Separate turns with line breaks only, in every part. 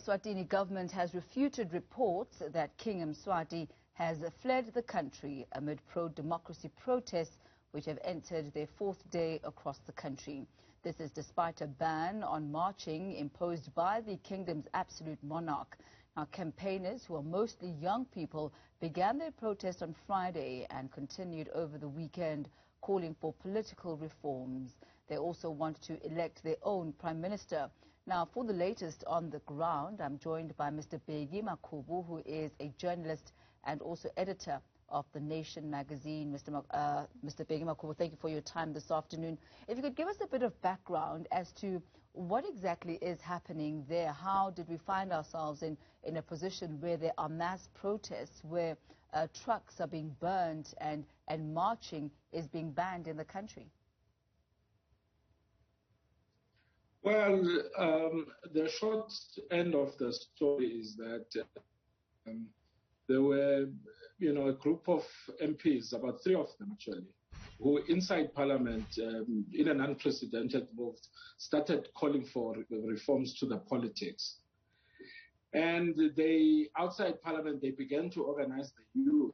Eswatini government has refuted reports that King Mswati has fled the country amid pro-democracy protests which have entered their fourth day across the country. This is despite a ban on marching imposed by the kingdom's absolute monarch. Now, campaigners, who are mostly young people, began their protest on Friday and continued over the weekend, calling for political reforms. They also want to elect their own prime minister. Now, for the latest on the ground, I'm joined by Mr. Bheki Makhbu, who is a journalist and also editor of The Nation magazine. Mr. Bheki Makhbu, thank you for your time this afternoon. If you could give us a bit of background as to what exactly is happening there. How did we find ourselves in a position where there are mass protests, where trucks are being burned and marching is being banned in the country?
Well, the short end of the story is that there were, a group of MPs, about 3 of them actually, who inside Parliament, in an unprecedented move, started calling for reforms to the politics. And they, outside Parliament, they began to organize the youth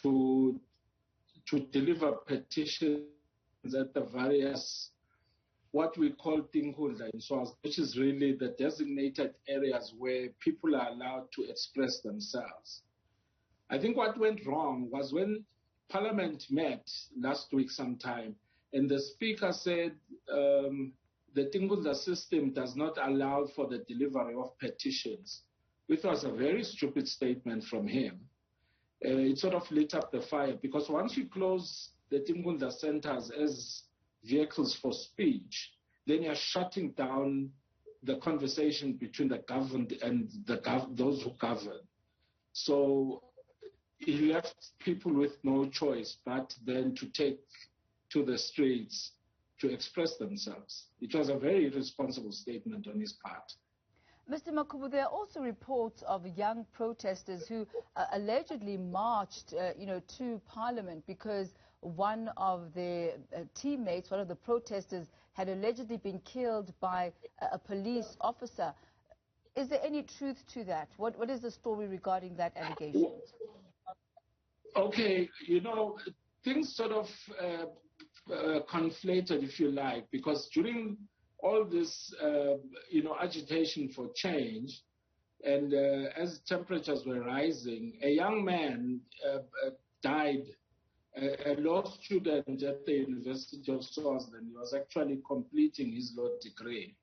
to deliver petitions at the various, what we call Tinkundla in Swaz, which is really the designated areas where people are allowed to express themselves. I think what went wrong was when Parliament met last week sometime, and the Speaker said the Tinkundla system does not allow for the delivery of petitions, which was a very stupid statement from him. It sort of lit up the fire, because once you close the Tinkundla centers as vehicles for speech, then you're shutting down the conversation between the governed and those who govern. So he left people with no choice but then to take to the streets to express themselves. It was a very irresponsible statement on his part.
Mr. Makhbu, there are also reports of young protesters who allegedly marched, to Parliament because one of their teammates, one of the protesters, had allegedly been killed by a police officer. Is there any truth to that? What is the story regarding that allegation?
Okay, things sort of conflated, if you like, because during all this, agitation for change, and as temperatures were rising, a young man died, a law student at the University of Swaziland. He was actually completing his law degree.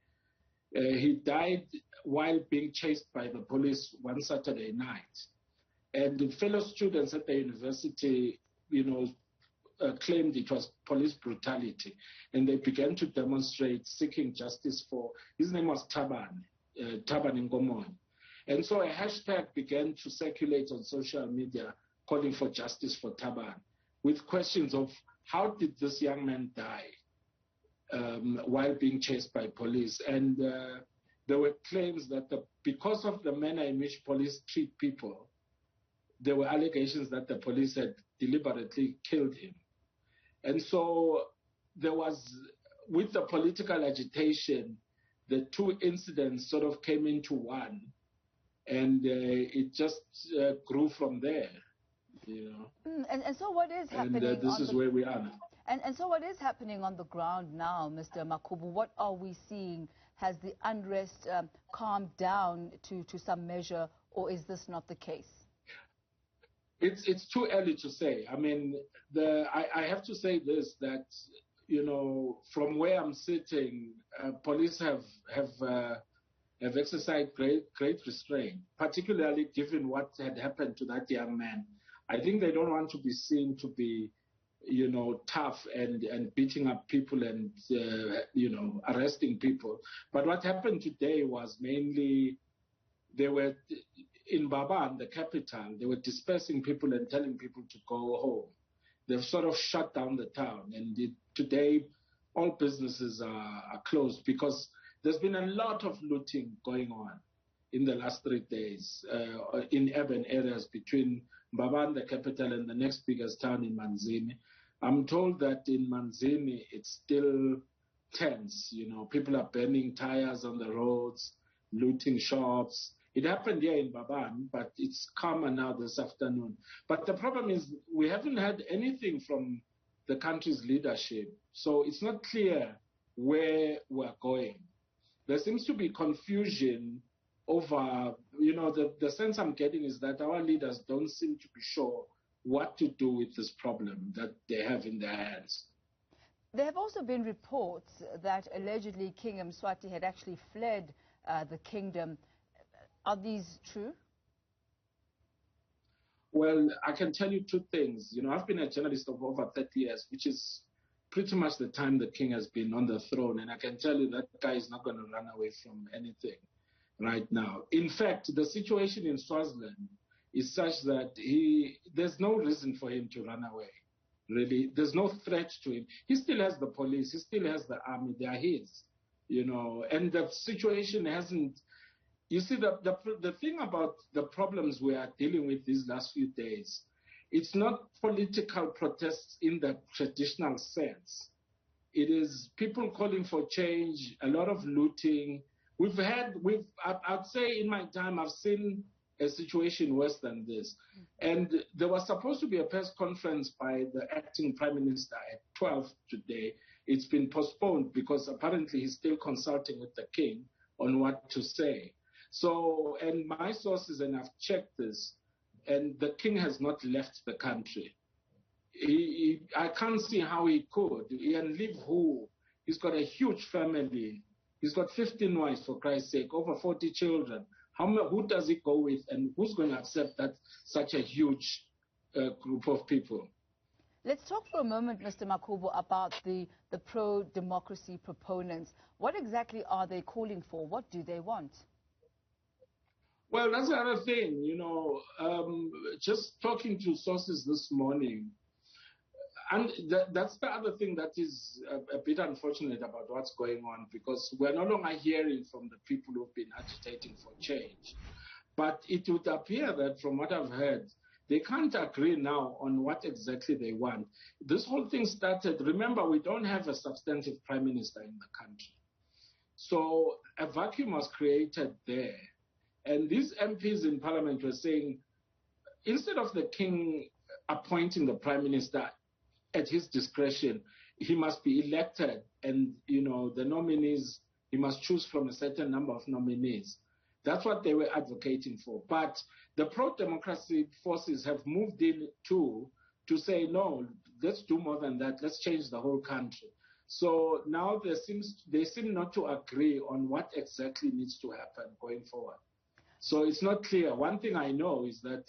He died while being chased by the police one Saturday night. And the fellow students at the university, claimed it was police brutality, and they began to demonstrate seeking justice for, his name was Thabani Ngubene. And so a hashtag began to circulate on social media calling for justice for Thabani, with questions of how did this young man die while being chased by police. And there were claims that because of the manner in which police treat people, there were allegations that the police had deliberately killed him. And so there was, with the political agitation, the 2 incidents sort of came into one, and it just grew from there,
And so what is happening?
And this is where we are now.
And so what is happening on the ground now, Mr. Makhbu? What are we seeing? Has the unrest calmed down to some measure, or is this not the case?
It's too early to say. I mean, I have to say this, that, from where I'm sitting, police have exercised great restraint, particularly given what had happened to that young man. I think they don't want to be seen to be, tough and beating up people and, arresting people. But what happened today was mainly they were in Baban, the capital. They were dispersing people and telling people to go home. They've sort of shut down the town. And today, all businesses are closed because there's been a lot of looting going on in the last 3 days in urban areas between Baban, the capital, and the next biggest town in Manzini. I'm told that in Manzini, it's still tense. People are burning tires on the roads, looting shops. It happened here in Baban, but it's calmer now this afternoon. But the problem is we haven't had anything from the country's leadership. So it's not clear where we're going. There seems to be confusion over, the sense I'm getting is that our leaders don't seem to be sure what to do with this problem that they have in their hands.
There have also been reports that allegedly King Mswati had actually fled the kingdom. Are these true?
Well, I can tell you two things. I've been a journalist of over 30 years, which is pretty much the time the king has been on the throne. And I can tell you that guy is not going to run away from anything right now. In fact, the situation in Swaziland is such that there's no reason for him to run away, really. There's no threat to him. He still has the police. He still has the army. They are his, and the situation hasn't. You see, the thing about the problems we are dealing with these last few days, it's not political protests in the traditional sense. It is people calling for change, a lot of looting. I'd say in my time, I've seen a situation worse than this. And there was supposed to be a press conference by the acting prime minister at 12 today. It's been postponed because apparently he's still consulting with the king on what to say. So, and my sources, and I've checked this, and the king has not left the country. I can't see how he could. And live who? He's got a huge family. He's got 15 wives, for Christ's sake, over 40 children. Who does he go with, and who's going to accept that such a huge group of people?
Let's talk for a moment, Mr. Makhbu, about the pro-democracy proponents. What exactly are they calling for? What do they want?
Well, that's the other thing, just talking to sources this morning, and that's the other thing that is a bit unfortunate about what's going on, because we're no longer hearing from the people who've been agitating for change. But it would appear that from what I've heard, they can't agree now on what exactly they want. This whole thing started, remember, we don't have a substantive prime minister in the country. So a vacuum was created there. And these MPs in parliament were saying, instead of the king appointing the prime minister at his discretion, he must be elected, and the nominees, he must choose from a certain number of nominees. That's what they were advocating for. But the pro-democracy forces have moved in to say, no, let's do more than that. Let's change the whole country. So now they seem not to agree on what exactly needs to happen going forward. So it's not clear. One thing I know is that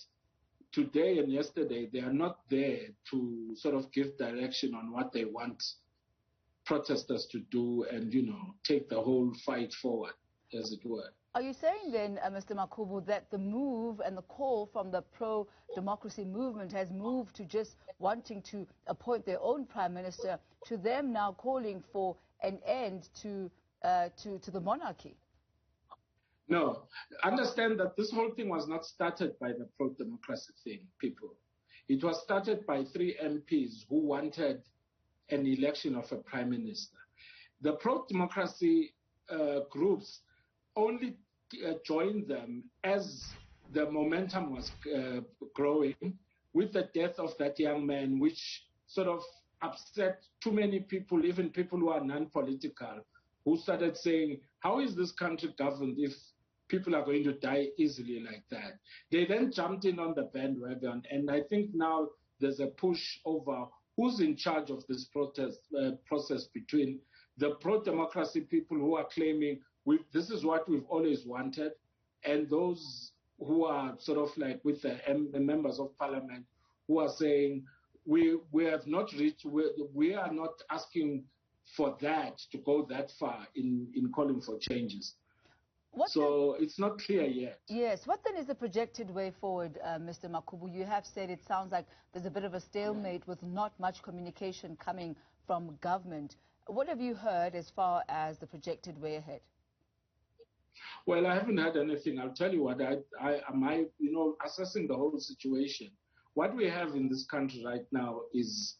today and yesterday, they are not there to sort of give direction on what they want protesters to do and, take the whole fight forward, as it were.
Are you saying then, Mr. Makhbu, that the move and the call from the pro-democracy movement has moved to just wanting to appoint their own prime minister, to them now calling for an end to the monarchy?
No. Understand that this whole thing was not started by the pro-democracy people. It was started by 3 MPs who wanted an election of a prime minister. The pro-democracy groups only joined them as the momentum was growing with the death of that young man, which sort of upset too many people, even people who are non-political, who started saying, how is this country governed if people are going to die easily like that? They then jumped in on the bandwagon, and I think now there's a push over who's in charge of this process between the pro-democracy people who are claiming this is what we've always wanted, and those who are sort of like with the members of parliament who are saying we have not reached, we are not asking for that to go that far in calling for changes. It's not clear yet.
Yes. What then is the projected way forward, Mr. Makhbu? You have said it sounds like there's a bit of a stalemate with not much communication coming from government. What have you heard as far as the projected way ahead?
Well, I haven't heard anything. I'll tell you what, assessing the whole situation. What we have in this country right now is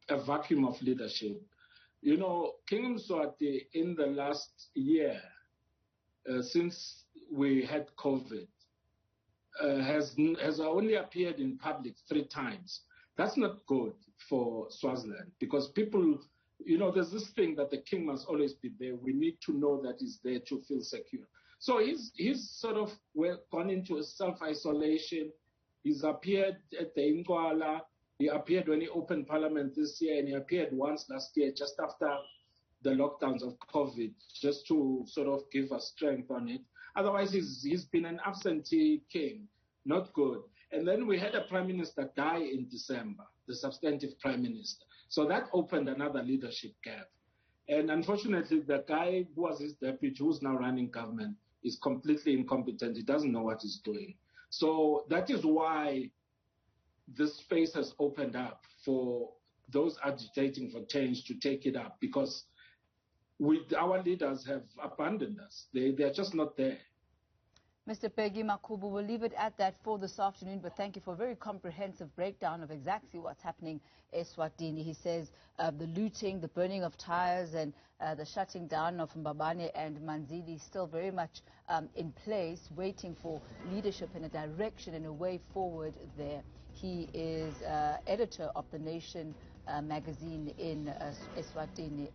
a vacuum of leadership. You know, King Mswati in the last year, since we had COVID, has only appeared in public 3 times. That's not good for Swaziland because people, you know, there's this thing that the king must always be there. We need to know that he's there to feel secure. So he's sort of gone into a self-isolation. He's appeared at the Ingwala. He appeared when he opened parliament this year, and he appeared once last year, just after the lockdowns of COVID, just to sort of give us strength on it. Otherwise, he's been an absentee king, not good. And then we had a prime minister die in December, the substantive prime minister. So that opened another leadership gap. And unfortunately, the guy who was his deputy, who's now running government, is completely incompetent. He doesn't know what he's doing. So that is why this space has opened up for those agitating for change to take it up, because our leaders have abandoned us. They're just not there.
Mr. Bheki Makhbu, we'll leave it at that for this afternoon, but thank you for a very comprehensive breakdown of exactly what's happening in Eswatini. He says the looting, the burning of tires, and the shutting down of Mbabane and Manzili still very much in place, waiting for leadership and a direction and a way forward there. He is editor of The Nation magazine in Eswatini.